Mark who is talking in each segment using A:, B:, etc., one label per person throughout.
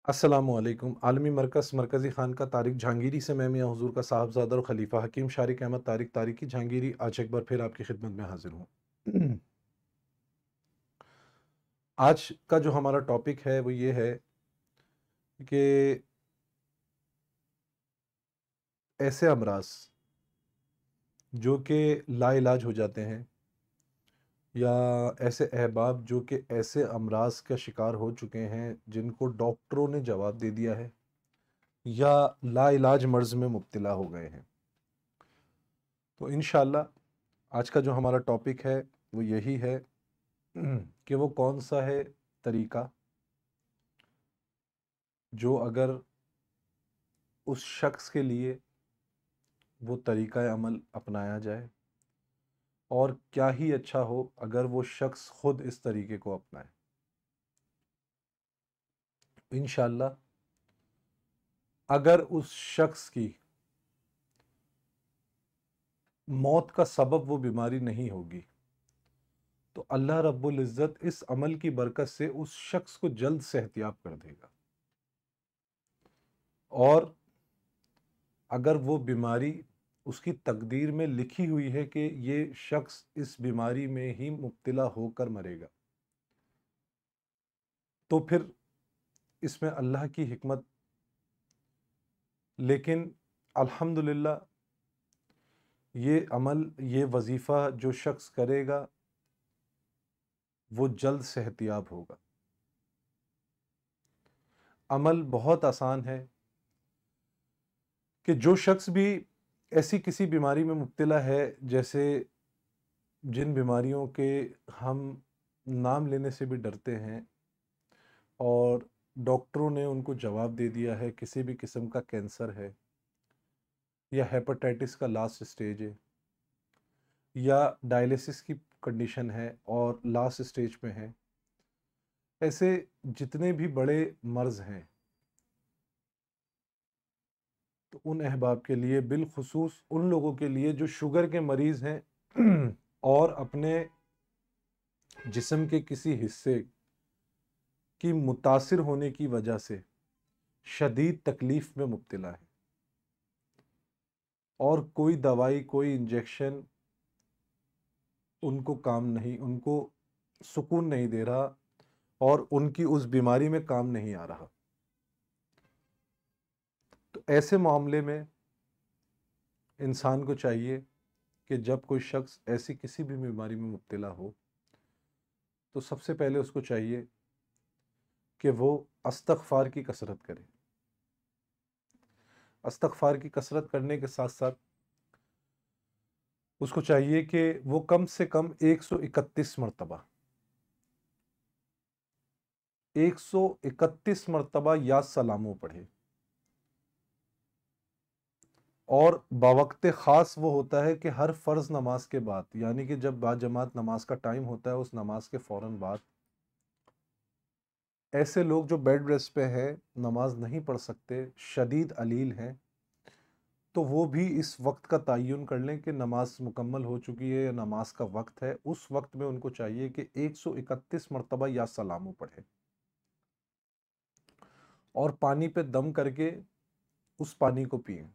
A: السلام علیکم۔ عالمی مرکز مرکزی خانقاہ طارق جہانگیری سے میں میاں حضور کا صاحبزادہ اور خلیفہ حکیم شارق احمد طارق طارقی جہانگیری آج ایک بار پھر آپ کی خدمت میں حاضر ہوں۔ آج کا جو ہمارا ٹاپک ہے وہ یہ ہے کہ ایسے امراض جو کہ لا علاج ہو جاتے ہیں، یا ایسے احباب جو کہ ایسے امراض کا شکار ہو چکے ہیں جن کو ڈاکٹروں نے جواب دے دیا ہے یا لا علاج مرض میں مبتلا ہو گئے ہیں، تو انشاءاللہ آج کا جو ہمارا ٹاپک ہے وہ یہی ہے کہ وہ کون سا ہے طریقہ جو اگر اس شخص کے لیے وہ طریقہ عمل اپنایا جائے، اور کیا ہی اچھا ہو اگر وہ شخص خود اس طریقے کو اپنائے۔ انشاءاللہ اگر اس شخص کی موت کا سبب وہ بیماری نہیں ہوگی تو اللہ رب العزت اس عمل کی برکت سے اس شخص کو جلد صحت یاب کر دے گا، اور اگر وہ بیماری اس کی تقدیر میں لکھی ہوئی ہے کہ یہ شخص اس بیماری میں ہی مبتلا ہو کر مرے گا، تو پھر اس میں اللہ کی حکمت، لیکن الحمدللہ یہ عمل، یہ وظیفہ جو شخص کرے گا وہ جلد صحت یاب ہوگا۔ عمل بہت آسان ہے کہ جو شخص بھی ایسی کسی بیماری میں مبتلا ہے، جیسے جن بیماریوں کے ہم نام لینے سے بھی ڈرتے ہیں، اور ڈاکٹروں نے ان کو جواب دے دیا ہے کسی بھی قسم کا کینسر ہے، یا ہیپاٹائٹس کا لاسٹ سٹیج ہے، یا ڈائلیسس کی کنڈیشن ہے اور لاسٹ سٹیج پہ ہے، ایسے جتنے بھی بڑے مرض ہیں، تو ان احباب کے لیے، بالخصوص ان لوگوں کے لیے جو شوگر کے مریض ہیں اور اپنے جسم کے کسی حصے کی متاثر ہونے کی وجہ سے شدید تکلیف میں مبتلا ہے، اور کوئی دوائی، کوئی انجیکشن ان کو کام نہیں، ان کو سکون نہیں دے رہا، اور ان کی اس بیماری میں کام نہیں آ رہا، تو ایسے معاملے میں انسان کو چاہیے کہ جب کوئی شخص ایسی کسی بھی بیماری میں مبتلا ہو تو سب سے پہلے اس کو چاہیے کہ وہ استغفار کی کثرت کرے۔ استغفار کی کثرت کرنے کے ساتھ ساتھ اس کو چاہیے کہ وہ کم سے کم 131 مرتبہ 131 مرتبہ یا سلاموں پڑھے، اور باوقت خاص وہ ہوتا ہے کہ ہر فرض نماز کے بعد، یعنی کہ جب باجماعت نماز کا ٹائم ہوتا ہے اس نماز کے فوراً بعد، ایسے لوگ جو بیڈ ریسٹ پہ ہیں، نماز نہیں پڑھ سکتے، شدید علیل ہیں، تو وہ بھی اس وقت کا تعین کر لیں کہ نماز مکمل ہو چکی ہے یا نماز کا وقت ہے۔ اس وقت میں ان کو چاہیے کہ 131 مرتبہ یا سلاموں پڑھے، اور پانی پہ دم کر کے اس پانی کو پئیں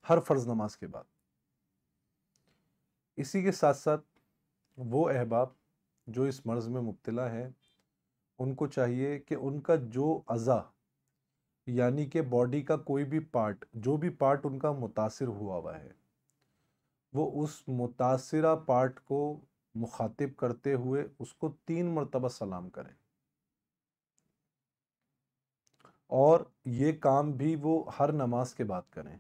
A: ہر فرض نماز کے بعد۔ اسی کے ساتھ ساتھ وہ احباب جو اس مرض میں مبتلا ہیں، ان کو چاہیے کہ ان کا جو اعضا، یعنی کہ باڈی کا کوئی بھی پارٹ، جو بھی پارٹ ان کا متاثر ہوا ہے، وہ اس متاثرہ پارٹ کو مخاطب کرتے ہوئے اس کو 3 مرتبہ سلام کریں، اور یہ کام بھی وہ ہر نماز کے بعد کریں۔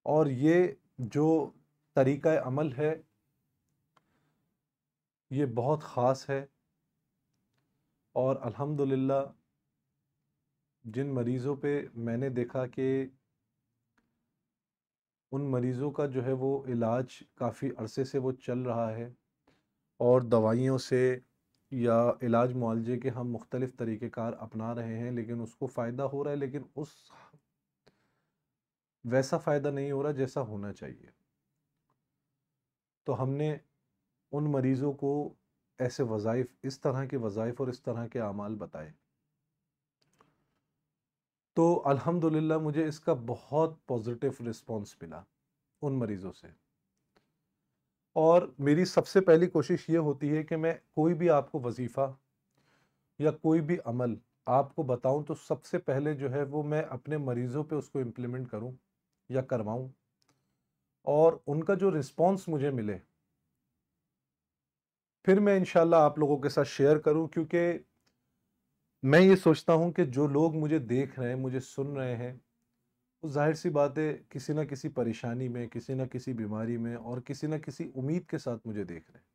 A: اور یہ جو طریقہ عمل ہے یہ بہت خاص ہے، اور الحمدللہ جن مریضوں پہ میں نے دیکھا کہ ان مریضوں کا جو ہے وہ علاج کافی عرصے سے وہ چل رہا ہے، اور دوائیوں سے یا علاج معالجے کے ہم مختلف طریقہ کار اپنا رہے ہیں، لیکن اس کو فائدہ ہو رہا ہے، لیکن ویسا فائدہ نہیں ہو رہا جیسا ہونا چاہیے۔ تو ہم نے ان مریضوں کو ایسے وظائف، اس طرح کے وظائف اور اس طرح کے اعمال بتائے تو الحمدللہ مجھے اس کا بہت پازیٹیو رسپانس ملا ان مریضوں سے، اور میری سب سے پہلی کوشش یہ ہوتی ہے کہ میں کوئی بھی آپ کو وظیفہ یا کوئی بھی عمل آپ کو بتاؤں تو سب سے پہلے جو ہے وہ میں اپنے مریضوں پہ اس کو امپلیمنٹ کروں یا کرواؤں، اور ان کا جو رسپانس مجھے ملے پھر میں انشاءاللہ آپ لوگوں کے ساتھ شیئر کروں، کیونکہ میں یہ سوچتا ہوں کہ جو لوگ مجھے دیکھ رہے ہیں، مجھے سن رہے ہیں، وہ ظاہر سی بات ہے کسی نہ کسی پریشانی میں، کسی نہ کسی بیماری میں، اور کسی نہ کسی امید کے ساتھ مجھے دیکھ رہے ہیں۔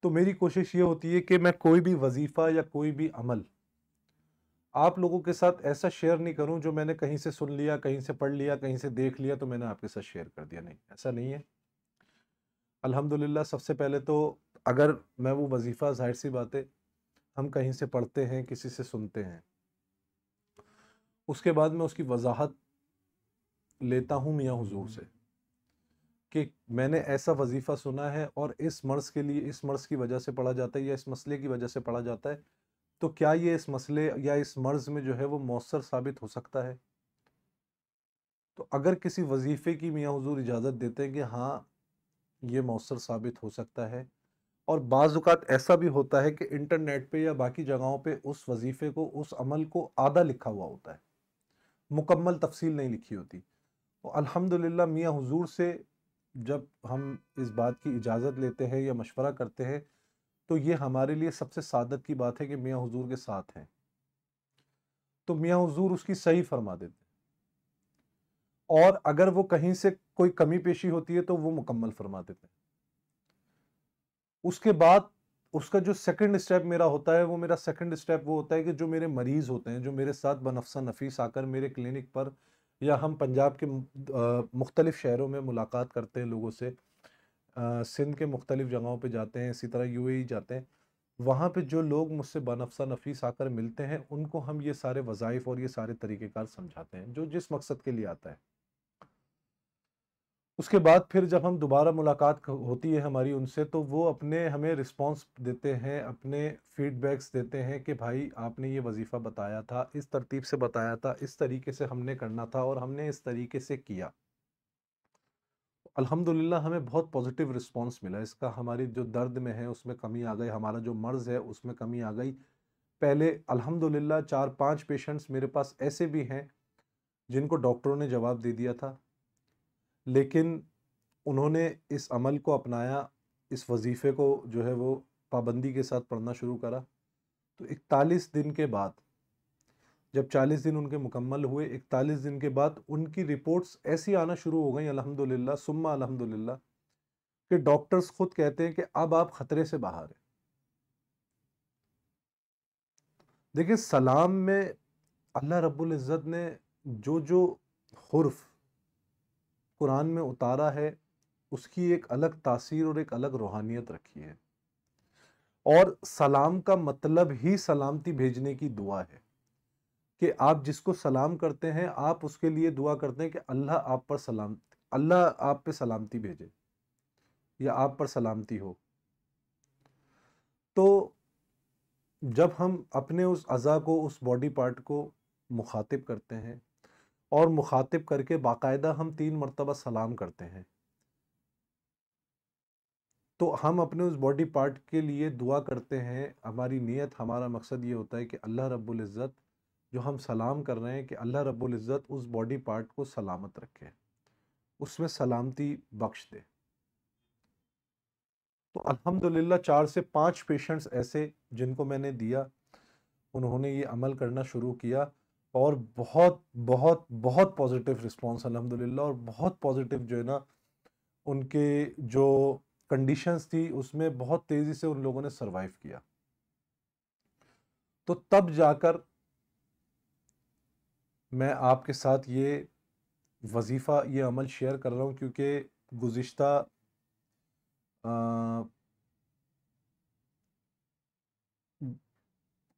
A: تو میری کوشش یہ ہوتی ہے کہ میں کوئی بھی وظیفہ یا کوئی بھی عمل آپ لوگوں کے ساتھ ایسا شیئر نہیں کروں جو میں نے کہیں سے سن لیا، کہیں سے پڑھ لیا، کہیں سے دیکھ لیا تو میں نے آپ کے ساتھ شیئر کر دیا۔ نہیں، ایسا نہیں ہے۔ الحمدللہ سب سے پہلے تو اگر میں وہ وظیفہ، ظاہر سی بات ہے ہم کہیں سے پڑھتے ہیں، کسی سے سنتے ہیں، اس کے بعد میں اس کی وضاحت لیتا ہوں میاں حضور سے کہ میں نے ایسا وظیفہ سنا ہے اور اس مرض کے لیے، اس مرض کی وجہ سے پڑھا جاتا ہے یا اس مسئلے کی وجہ سے پڑھا جاتا ہے، تو کیا یہ اس مسئلے یا اس مرض میں جو ہے وہ مؤثر ثابت ہو سکتا ہے؟ تو اگر کسی وظیفے کی میاں حضور اجازت دیتے ہیں کہ ہاں یہ مؤثر ثابت ہو سکتا ہے، اور بعض اوقات ایسا بھی ہوتا ہے کہ انٹرنیٹ پہ یا باقی جگہوں پہ اس وظیفے کو، اس عمل کو آدھا لکھا ہوا ہوتا ہے، مکمل تفصیل نہیں لکھی ہوتی، تو الحمدللہ میاں حضور سے جب ہم اس بات کی اجازت لیتے ہیں یا مشورہ کرتے ہیں تو یہ ہمارے لیے سب سے سعادت کی بات ہے کہ میاں حضور کے ساتھ ہیں، تو میاں حضور اس کی صحیح فرما دیتے ہیں، اور اگر وہ کہیں سے کوئی کمی پیشی ہوتی ہے تو وہ مکمل فرما دیتے ہیں۔ اس کے بعد اس کا جو سیکنڈ سٹیپ میرا ہوتا ہے، وہ میرا سیکنڈ سٹیپ وہ ہوتا ہے کہ جو میرے مریض ہوتے ہیں، جو میرے ساتھ بنفسہ نفیس آ کر میرے کلینک پر، یا ہم پنجاب کے مختلف شہروں میں ملاقات کرتے ہیں لوگوں سے، سندھ کے مختلف جگہوں پہ جاتے ہیں، اسی طرح یو اے ای جاتے ہیں، وہاں پہ جو لوگ مجھ سے بنفسہ نفیس آ کر ملتے ہیں ان کو ہم یہ سارے وظائف اور یہ سارے طریقہ کار سمجھاتے ہیں جو جس مقصد کے لیے آتا ہے۔ اس کے بعد پھر جب ہم دوبارہ ملاقات ہوتی ہے ہماری ان سے، تو وہ اپنے ہمیں رسپانس دیتے ہیں، اپنے فیڈ بیکس دیتے ہیں کہ بھائی آپ نے یہ وظیفہ بتایا تھا، اس ترتیب سے بتایا تھا، اس طریقے سے ہم نے کرنا تھا اور ہم نے اس طریقے سے کیا۔ الحمدللہ ہمیں بہت پازیٹیو رسپانس ملا اس کا، ہماری جو درد میں ہے اس میں کمی آ گئی، ہمارا جو مرض ہے اس میں کمی آ گئی۔ پہلے الحمدللہ 4-5 پیشنٹس میرے پاس ایسے بھی ہیں جن کو ڈاکٹروں نے جواب دے دیا تھا، لیکن انہوں نے اس عمل کو اپنایا، اس وظیفے کو جو ہے وہ پابندی کے ساتھ پڑھنا شروع کرا، تو 41 دن کے بعد، جب 40 دن ان کے مکمل ہوئے، 41 دن کے بعد ان کی رپورٹس ایسی آنا شروع ہو گئیں الحمدللہ ثم الحمدللہ، کہ ڈاکٹرز خود کہتے ہیں کہ اب آپ خطرے سے باہر ہیں۔ دیکھیں سلام میں اللہ رب العزت نے جو حرف قرآن میں اتارا ہے اس کی ایک الگ تاثیر اور ایک الگ روحانیت رکھی ہے، اور سلام کا مطلب ہی سلامتی بھیجنے کی دعا ہے، کہ آپ جس کو سلام کرتے ہیں آپ اس کے لیے دعا کرتے ہیں کہ اللہ آپ پہ سلامتی بھیجے یا آپ پر سلامتی ہو۔ تو جب ہم اپنے اس اعضاء کو، اس باڈی پارٹ کو مخاطب کرتے ہیں، اور مخاطب کر کے باقاعدہ ہم 3 مرتبہ سلام کرتے ہیں، تو ہم اپنے اس باڈی پارٹ کے لیے دعا کرتے ہیں، ہماری نیت، ہمارا مقصد یہ ہوتا ہے کہ اللہ رب العزت جو ہم سلام کر رہے ہیں، کہ اللہ رب العزت اس باڈی پارٹ کو سلامت رکھے، اس میں سلامتی بخش دے۔ تو الحمدللہ 4 سے 5 پیشنٹس ایسے جن کو میں نے دیا، انہوں نے یہ عمل کرنا شروع کیا، اور بہت بہت بہت پازیٹیو رسپانس الحمدللہ، اور بہت پازیٹیو جو ہے نا ان کے جو کنڈیشنز تھی اس میں بہت تیزی سے ان لوگوں نے سروائیو کیا۔ تو تب جا کر میں آپ کے ساتھ یہ وظیفہ، یہ عمل شیئر کر رہا ہوں، کیونکہ گزشتہ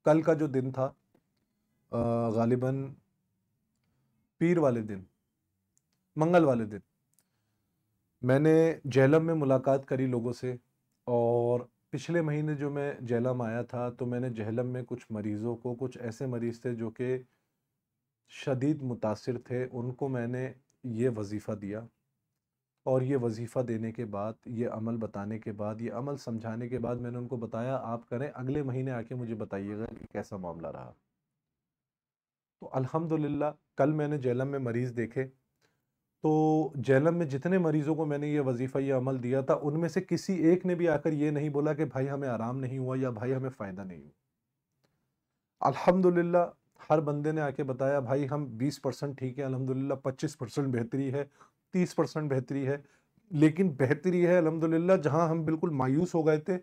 A: کل کا جو دن تھا، غالباً پیر والے دن، منگل والے دن، میں نے جہلم میں ملاقات کری لوگوں سے، اور پچھلے مہینے جو میں جہلم آیا تھا تو میں نے جہلم میں کچھ مریضوں کو، کچھ ایسے مریض تھے جو کہ شدید متاثر تھے، ان کو میں نے یہ وظیفہ دیا، اور یہ وظیفہ دینے کے بعد، یہ عمل بتانے کے بعد، یہ عمل سمجھانے کے بعد میں نے ان کو بتایا آپ کریں، اگلے مہینے آ کے مجھے بتائیے گا کہ کیسا معاملہ رہا۔ تو الحمدللہ کل میں نے جہلم میں مریض دیکھے، تو جہلم میں جتنے مریضوں کو میں نے یہ وظیفہ، یہ عمل دیا تھا، ان میں سے کسی ایک نے بھی آ کر یہ نہیں بولا کہ بھائی ہمیں آرام نہیں ہوا یا بھائی ہمیں فائدہ نہیں ہوا۔ الحمدللہ ہر بندے نے آ کے بتایا بھائی ہم 20% ٹھیک ہے، الحمدللہ 25% بہتری ہے، 30% بہتری ہے، لیکن بہتری ہے الحمدللہ جہاں ہم بالکل مایوس ہو گئے تھے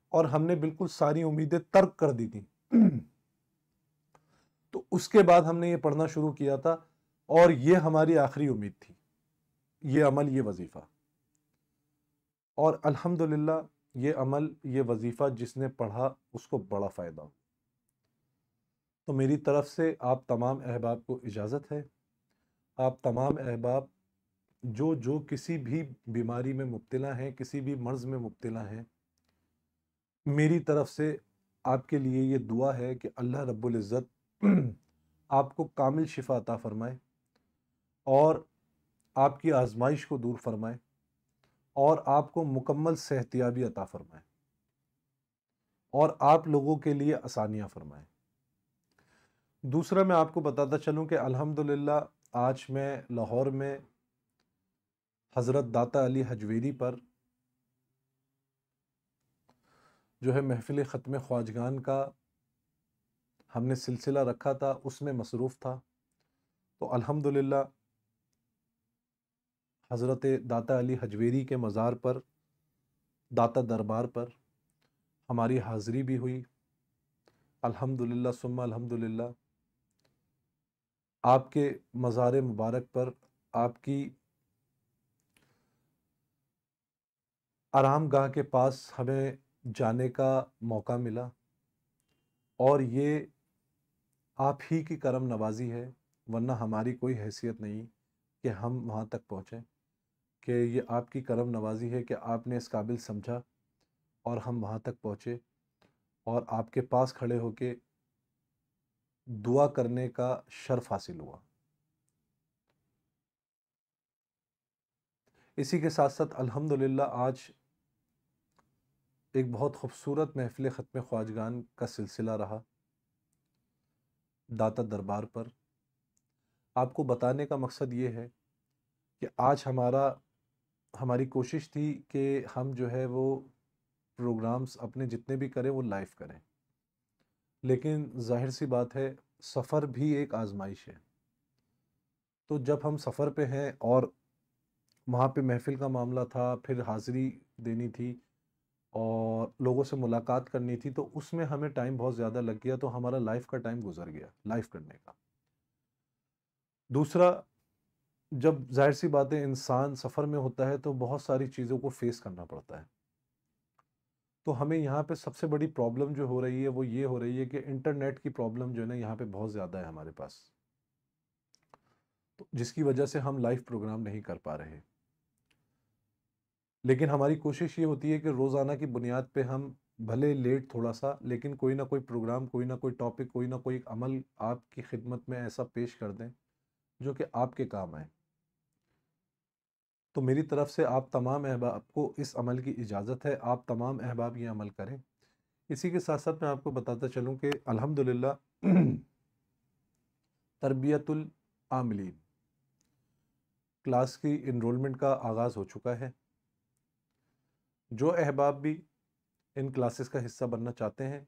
A: اور ہم نے بالکل ساری امیدیں ترک کر دی تھیں، تو اس کے بعد ہم نے یہ پڑھنا شروع کیا تھا، اور یہ ہماری آخری امید تھی، یہ عمل، یہ وظیفہ، اور الحمدللہ یہ عمل، یہ وظیفہ جس نے پڑھا اس کو بڑا فائدہ ہو۔ تو میری طرف سے آپ تمام احباب کو اجازت ہے، آپ تمام احباب جو کسی بھی بیماری میں مبتلا ہیں، کسی بھی مرض میں مبتلا ہیں، میری طرف سے آپ کے لیے یہ دعا ہے کہ اللہ رب العزت آپ کو کامل شفا عطا فرمائے، اور آپ کی آزمائش کو دور فرمائے، اور آپ کو مکمل صحتیابی عطا فرمائے، اور آپ لوگوں کے لیے آسانیاں فرمائے۔ دوسرا میں آپ کو بتاتا چلوں کہ الحمدللہ آج میں لاہور میں حضرت داتا علی حجویری پر جو ہے محفل ختم خواجگان کا ہم نے سلسلہ رکھا تھا، اس میں مصروف تھا، تو الحمدللہ حضرت داتا علی حجویری کے مزار پر، داتا دربار پر ہماری حاضری بھی ہوئی، الحمدللہ ثم الحمدللہ۔ آپ کے مزار مبارک پر آپ کی آرام گاہ کے پاس ہمیں جانے کا موقع ملا، اور یہ آپ ہی کی کرم نوازی ہے، ورنہ ہماری کوئی حیثیت نہیں کہ ہم وہاں تک پہنچیں، کہ یہ آپ کی کرم نوازی ہے کہ آپ نے اس قابل سمجھا اور ہم وہاں تک پہنچے، اور آپ کے پاس کھڑے ہو کے دعا کرنے کا شرف حاصل ہوا۔ اسی کے ساتھ ساتھ الحمدللہ آج ایک بہت خوبصورت محفل ختم خواجگان کا سلسلہ رہا داتا دربار پر۔ آپ کو بتانے کا مقصد یہ ہے کہ آج ہماری کوشش تھی کہ ہم جو ہے وہ پروگرامز اپنے جتنے بھی کریں وہ لائیو کریں، لیکن ظاہر سی بات ہے سفر بھی ایک آزمائش ہے، تو جب ہم سفر پہ ہیں اور وہاں پہ محفل کا معاملہ تھا، پھر حاضری دینی تھی اور لوگوں سے ملاقات کرنی تھی، تو اس میں ہمیں ٹائم بہت زیادہ لگ گیا، تو ہمارا لائف کا ٹائم گزر گیا لائف کرنے کا۔ دوسرا، جب ظاہر سی بات ہے انسان سفر میں ہوتا ہے تو بہت ساری چیزوں کو فیس کرنا پڑتا ہے، تو ہمیں یہاں پہ سب سے بڑی پرابلم جو ہو رہی ہے وہ یہ ہو رہی ہے کہ انٹرنیٹ کی پرابلم جو ہے نا یہاں پہ بہت زیادہ ہے ہمارے پاس، تو جس کی وجہ سے ہم لائیو پروگرام نہیں کر پا رہے، لیکن ہماری کوشش یہ ہوتی ہے کہ روزانہ کی بنیاد پہ ہم بھلے لیٹ تھوڑا سا، لیکن کوئی نہ کوئی پروگرام، کوئی نہ کوئی ٹاپک، کوئی نہ کوئی عمل آپ کی خدمت میں ایسا پیش کر دیں جو کہ آپ کے کام آئے۔ تو میری طرف سے آپ تمام احباب کو اس عمل کی اجازت ہے، آپ تمام احباب یہ عمل کریں۔ اسی کے ساتھ ساتھ میں آپ کو بتاتا چلوں کہ الحمدللہ تربیت العاملین کلاس کی انرولمنٹ کا آغاز ہو چکا ہے۔ جو احباب بھی ان کلاسز کا حصہ بننا چاہتے ہیں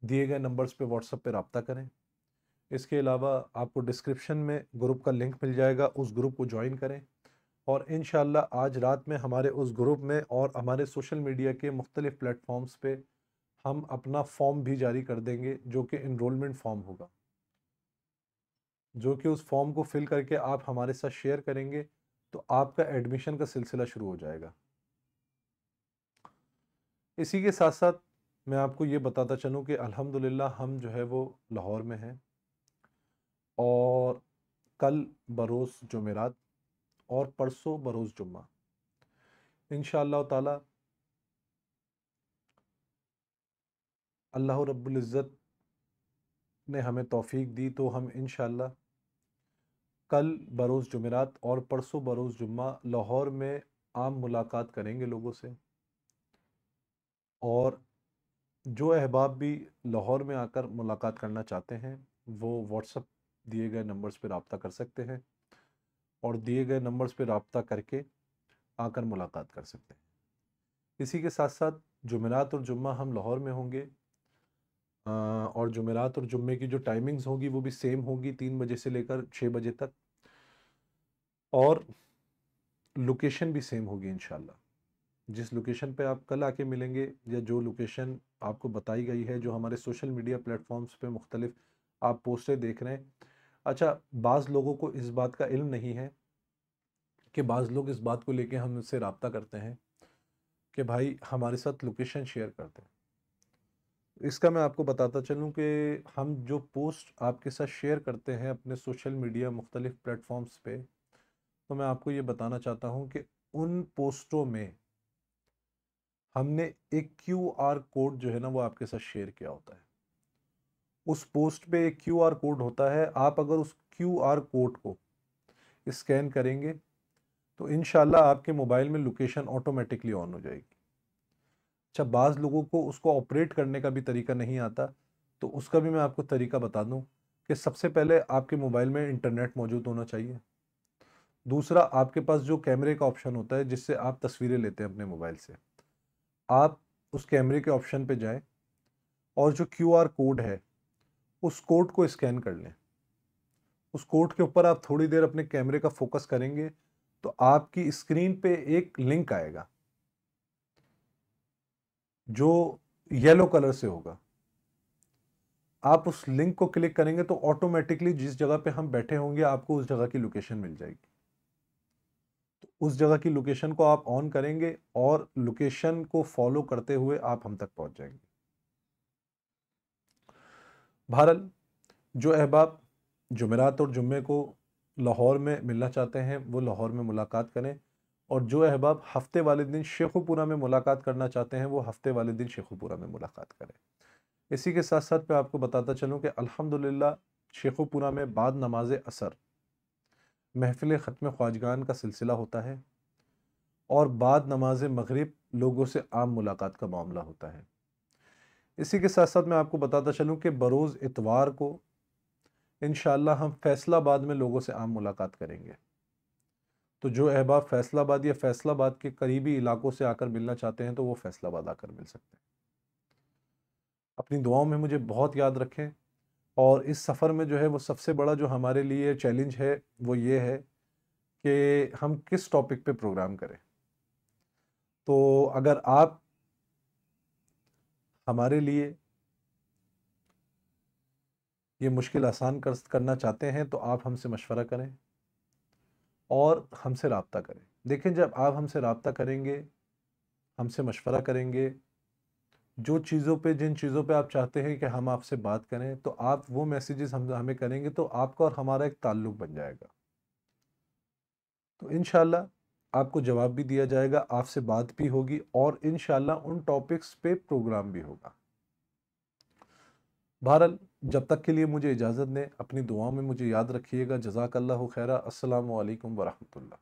A: دیے گئے نمبرز پہ واٹس ایپ پہ رابطہ کریں۔ اس کے علاوہ آپ کو ڈسکرپشن میں گروپ کا لنک مل جائے گا، اس گروپ کو جوائن کریں، اور انشاءاللہ آج رات میں ہمارے اس گروپ میں اور ہمارے سوشل میڈیا کے مختلف پلیٹ فارمز پہ ہم اپنا فارم بھی جاری کر دیں گے، جو کہ انرولمنٹ فارم ہوگا، جو کہ اس فارم کو فل کر کے آپ ہمارے ساتھ شیئر کریں گے تو آپ کا ایڈمیشن کا سلسلہ شروع ہو جائے گا۔ اسی کے ساتھ ساتھ میں آپ کو یہ بتاتا چلوں کہ الحمدللہ ہم جو ہے وہ لاہور میں ہیں، اور کل بروز جمعرات اور پرسوں بروز جمعہ انشاءاللہ تعالی اللہ رب العزت نے ہمیں توفیق دی تو ہم انشاءاللہ کل بروز جمعرات اور پرسوں بروز جمعہ لاہور میں عام ملاقات کریں گے لوگوں سے، اور جو احباب بھی لاہور میں آ کر ملاقات کرنا چاہتے ہیں وہ واٹس اپ دیے گئے نمبرز پہ رابطہ کر سکتے ہیں، اور دیے گئے نمبرز پہ رابطہ کر کے آ کر ملاقات کر سکتے ہیں۔ اسی کے ساتھ ساتھ جمعرات اور جمعہ ہم لاہور میں ہوں گے، اور جمعرات اور جمعے کی جو ٹائمنگز ہوگی وہ بھی سیم ہوگی، 3 بجے سے لے کر 6 بجے تک، اور لوکیشن بھی سیم ہوگی انشاءاللہ۔ جس لوکیشن پہ آپ کل آ کے ملیں گے، یا جو لوکیشن آپ کو بتائی گئی ہے، جو ہمارے سوشل میڈیا پلیٹ فارمز پہ مختلف آپ پوسٹیں دیکھ رہے ہیں۔ اچھا، بعض لوگوں کو اس بات کا علم نہیں ہے کہ بعض لوگ اس بات کو لے کے ہم سے رابطہ کرتے ہیں کہ بھائی ہمارے ساتھ لوکیشن شیئر کرتے ہیں۔ اس کا میں آپ کو بتاتا چلوں کہ ہم جو پوسٹ آپ کے ساتھ شیئر کرتے ہیں اپنے سوشل میڈیا مختلف پلیٹ فارمز پہ، تو میں آپ کو یہ بتانا چاہتا ہوں کہ ان پوسٹوں میں ہم نے ایک کیو آر کوڈ جو ہے نا وہ آپ کے ساتھ شیئر کیا ہوتا ہے۔ اس پوسٹ پہ ایک کیو آر کوڈ ہوتا ہے، آپ اگر اس کیو آر کوڈ کو اسکین کریں گے تو انشاءاللہ آپ کے موبائل میں لوکیشن آٹومیٹکلی آن ہو جائے گی۔ اچھا، بعض لوگوں کو اس کو آپریٹ کرنے کا بھی طریقہ نہیں آتا، تو اس کا بھی میں آپ کو طریقہ بتا دوں کہ سب سے پہلے آپ کے موبائل میں انٹرنیٹ موجود ہونا چاہیے۔ دوسرا، آپ کے پاس جو کیمرے کا آپشن ہوتا ہے جس سے آپ تصویریں لیتے ہیں اپنے موبائل سے، آپ اس کیمرے کے آپشن پہ جائیں اور جو کیو آر کوڈ ہے اس کوڈ کو اسکین کر لیں۔ اس کوڈ کے اوپر آپ تھوڑی دیر اپنے کیمرے کا فوکس کریں گے تو آپ کی اسکرین پہ ایک لنک آئے گا جو یلو کلر سے ہوگا۔ آپ اس لنک کو کلک کریں گے تو آٹومیٹکلی جس جگہ پہ ہم بیٹھے ہوں گے آپ کو اس جگہ کی لوکیشن مل جائے گی۔ تو اس جگہ کی لوکیشن کو آپ آن کریں گے اور لوکیشن کو فالو کرتے ہوئے آپ ہم تک پہنچ جائیں گے۔ بہرحال، جو احباب جمعرات اور جمعے کو لاہور میں ملنا چاہتے ہیں وہ لاہور میں ملاقات کریں، اور جو احباب ہفتے والے دن شیخو پورہ میں ملاقات کرنا چاہتے ہیں وہ ہفتے والے دن شیخو پورہ میں ملاقات کریں۔ اسی کے ساتھ ساتھ میں آپ کو بتاتا چلوں کہ الحمدللہ شیخو پورہ میں بعد نماز عصر محفل ختم خواجگان کا سلسلہ ہوتا ہے، اور بعد نماز مغرب لوگوں سے عام ملاقات کا معاملہ ہوتا ہے۔ اسی کے ساتھ ساتھ میں آپ کو بتاتا چلوں کہ بروز اتوار کو انشاءاللہ ہم فیصل آباد میں لوگوں سے عام ملاقات کریں گے۔ تو جو احباب فیصل آباد یا فیصل آباد کے قریبی علاقوں سے آ کر ملنا چاہتے ہیں تو وہ فیصل آباد آ کر مل سکتے ہیں۔ اپنی دعاؤں میں مجھے بہت یاد رکھیں، اور اس سفر میں جو ہے وہ سب سے بڑا جو ہمارے لیے چیلنج ہے وہ یہ ہے کہ ہم کس ٹاپک پہ پروگرام کریں۔ تو اگر آپ ہمارے لیے یہ مشکل آسان کرنا چاہتے ہیں تو آپ ہم سے مشورہ کریں اور ہم سے رابطہ کریں۔ دیکھیں، جب آپ ہم سے رابطہ کریں گے، ہم سے مشورہ کریں گے، جن چیزوں پہ آپ چاہتے ہیں کہ ہم آپ سے بات کریں، تو آپ وہ میسیجز ہمیں کریں گے تو آپ کا اور ہمارا ایک تعلق بن جائے گا۔ تو انشاءاللہ آپ کو جواب بھی دیا جائے گا، آپ سے بات بھی ہوگی، اور انشاءاللہ ان ٹاپکس پہ پروگرام بھی ہوگا۔ بہرحال، جب تک کے لیے مجھے اجازت دیں، اپنی دعاؤں میں مجھے یاد رکھیے گا۔ جزاک اللہ خیرہ۔ السلام علیکم ورحمۃ اللہ۔